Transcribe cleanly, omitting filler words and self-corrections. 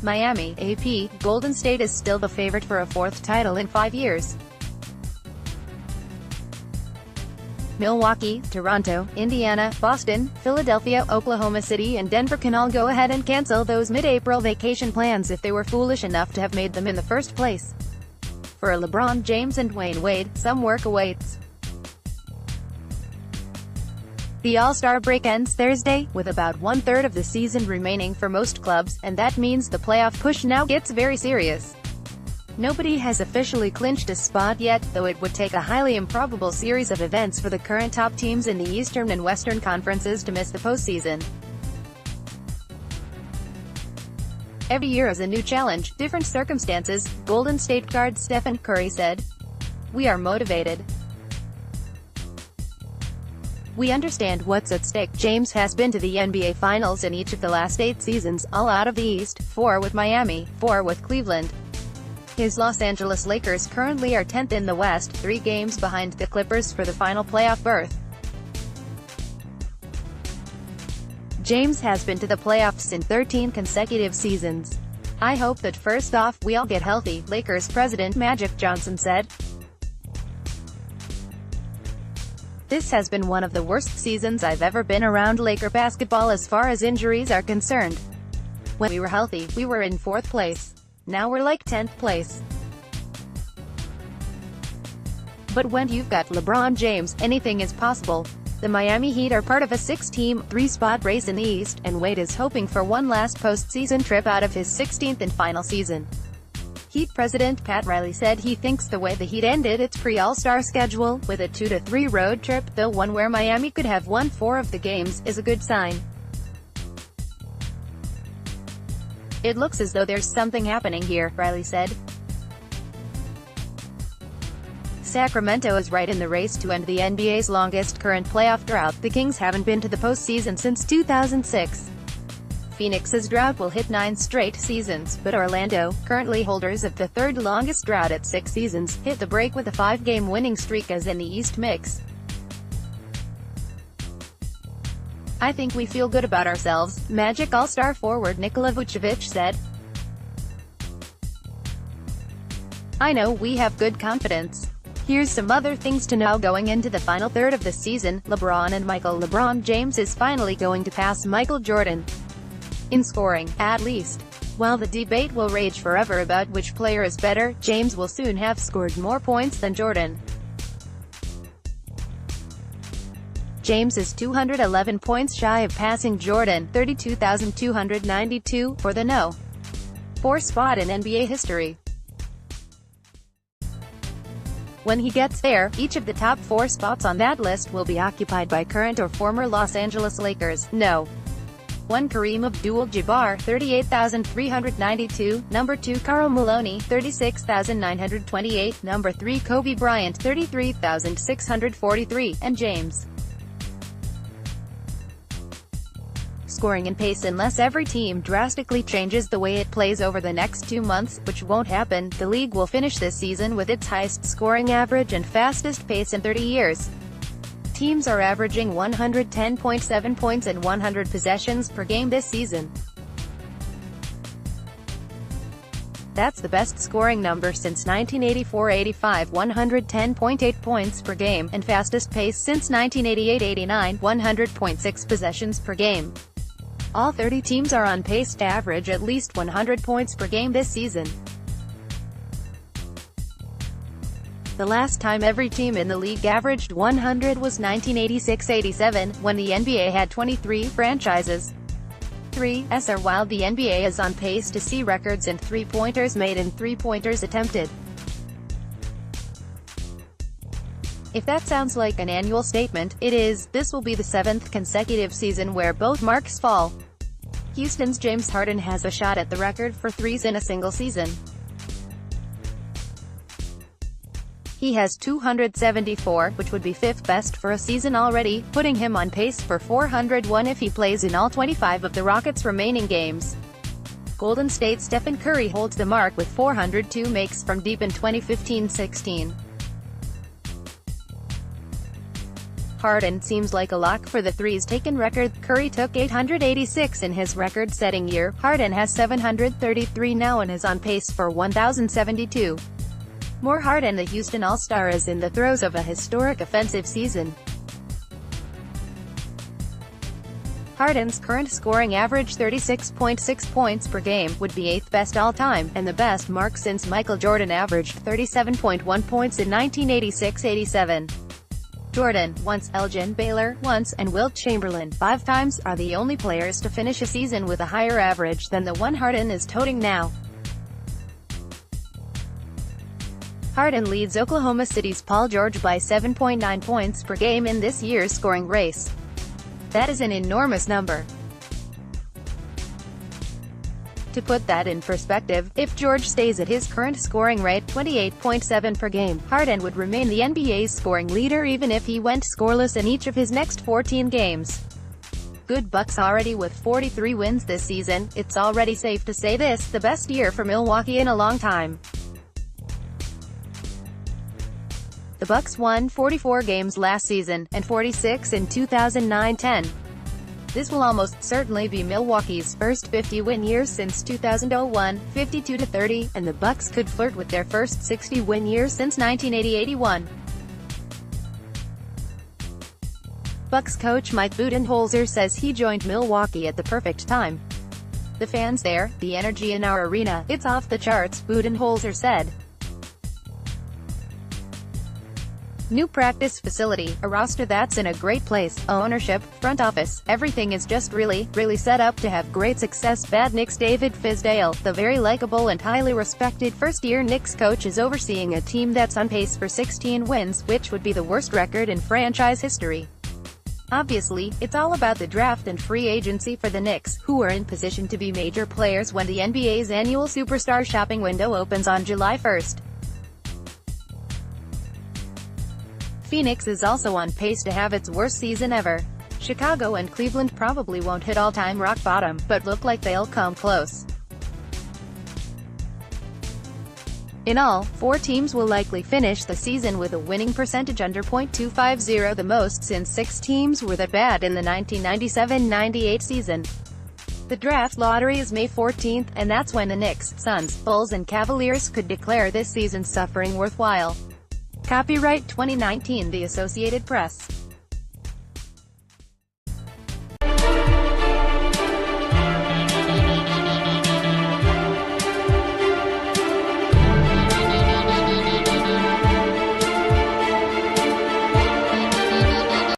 Miami, AP, Golden State is still the favorite for a fourth title in 5 years. Milwaukee, Toronto, Indiana, Boston, Philadelphia, Oklahoma City and Denver can all go ahead and cancel those mid-April vacation plans if they were foolish enough to have made them in the first place. For LeBron James and Dwyane Wade, some work awaits. The All-Star break ends Thursday, with about one-third of the season remaining for most clubs, and that means the playoff push now gets very serious. Nobody has officially clinched a spot yet, though it would take a highly improbable series of events for the current top teams in the Eastern and Western Conferences to miss the postseason. Every year is a new challenge, different circumstances, Golden State guard Stephen Curry said. "We are motivated. We understand what's at stake." James has been to the NBA Finals in each of the last 8 seasons, all out of the East, 4 with Miami, 4 with Cleveland. His Los Angeles Lakers currently are 10th in the West, 3 games behind the Clippers for the final playoff berth. James has been to the playoffs in 13 consecutive seasons. "I hope that first off, we all get healthy," Lakers president Magic Johnson said. "This has been one of the worst seasons I've ever been around Laker basketball as far as injuries are concerned. When we were healthy, we were in 4th place. Now we're like 10th place. But when you've got LeBron James, anything is possible." The Miami Heat are part of a 6-team, 3-spot race in the East, and Wade is hoping for one last postseason trip out of his 16th and final season. Heat president Pat Riley said he thinks the way the Heat ended its pre-All-Star schedule, with a 2-3 road trip, though one where Miami could have won 4 of the games, is a good sign. "It looks as though there's something happening here," Riley said. Sacramento is right in the race to end the NBA's longest current playoff drought. The Kings haven't been to the postseason since 2006. Phoenix's drought will hit 9 straight seasons, but Orlando, currently holders of the 3rd longest drought at 6 seasons, hit the break with a 5-game winning streak as in the East mix. "I think we feel good about ourselves," Magic All-Star forward Nikola Vucevic said. "I know we have good confidence. Here's some other things to know going into the final third of the season. LeBron James is finally going to pass Michael Jordan in scoring, at least. While the debate will rage forever about which player is better, James will soon have scored more points than Jordan. James is 211 points shy of passing Jordan, 32,292, for the No. 4 spot in NBA history. When he gets there, each of the top 4 spots on that list will be occupied by current or former Los Angeles Lakers. No. 1 Kareem Abdul-Jabbar, 38,392, number 2 Karl Malone, 36,928, number 3 Kobe Bryant, 33,643, and James. Scoring and pace. Unless every team drastically changes the way it plays over the next 2 months, which won't happen, the league will finish this season with its highest scoring average and fastest pace in 30 years. Teams are averaging 110.7 points and 100 possessions per game this season. That's the best scoring number since 1984-85, 110.8 points per game, and fastest pace since 1988-89, 100.6 possessions per game. All 30 teams are on pace to average at least 100 points per game this season. The last time every team in the league averaged 100 was 1986-87, when the NBA had 23 franchises. 3s are while the NBA is on pace to see records in three-pointers made and three-pointers attempted. If that sounds like an annual statement, it is. This will be the 7th consecutive season where both marks fall. Houston's James Harden has a shot at the record for threes in a single season. He has 274, which would be 5th best for a season already, putting him on pace for 401 if he plays in all 25 of the Rockets' remaining games. Golden State's Stephen Curry holds the mark with 402 makes from deep in 2015-16. Harden seems like a lock for the threes-taken record. Curry took 886 in his record-setting year. Harden has 733 now and is on pace for 1,072. More. Harden, the Houston All-Star, is in the throes of a historic offensive season. Harden's current scoring average, 36.6 points per game, would be 8th best all-time, and the best mark since Michael Jordan averaged 37.1 points in 1986-87. Jordan, once, Elgin Baylor, once, and Wilt Chamberlain, 5 times, are the only players to finish a season with a higher average than the one Harden is toting now. Harden leads Oklahoma City's Paul George by 7.9 points per game in this year's scoring race. That is an enormous number. To put that in perspective, if George stays at his current scoring rate, 28.7 per game, Harden would remain the NBA's scoring leader even if he went scoreless in each of his next 14 games. Good. Bucks already with 43 wins this season. It's already safe to say this, the best year for Milwaukee in a long time. The Bucks won 44 games last season, and 46 in 2009-10. This will almost certainly be Milwaukee's first 50-win year since 2001, 52-30, and the Bucks could flirt with their first 60-win year since 1980-81. Bucks coach Mike Budenholzer says he joined Milwaukee at the perfect time. The fans there, the energy in our arena, it's off the charts, Budenholzer said. New practice facility, a roster that's in a great place, ownership, front office, everything is just really set up to have great success. Bad Knicks. David Fizdale, the very likable and highly respected first-year Knicks coach, is overseeing a team that's on pace for 16 wins, which would be the worst record in franchise history. Obviously, it's all about the draft and free agency for the Knicks, who are in position to be major players when the NBA's annual superstar shopping window opens on July 1st. Phoenix is also on pace to have its worst season ever. Chicago and Cleveland probably won't hit all-time rock bottom, but look like they'll come close. In all, 4 teams will likely finish the season with a winning percentage under .250, the most since 6 teams were that bad in the 1997-98 season. The draft lottery is May 14th, and that's when the Knicks, Suns, Bulls and Cavaliers could declare this season's suffering worthwhile. Copyright 2019 The Associated Press.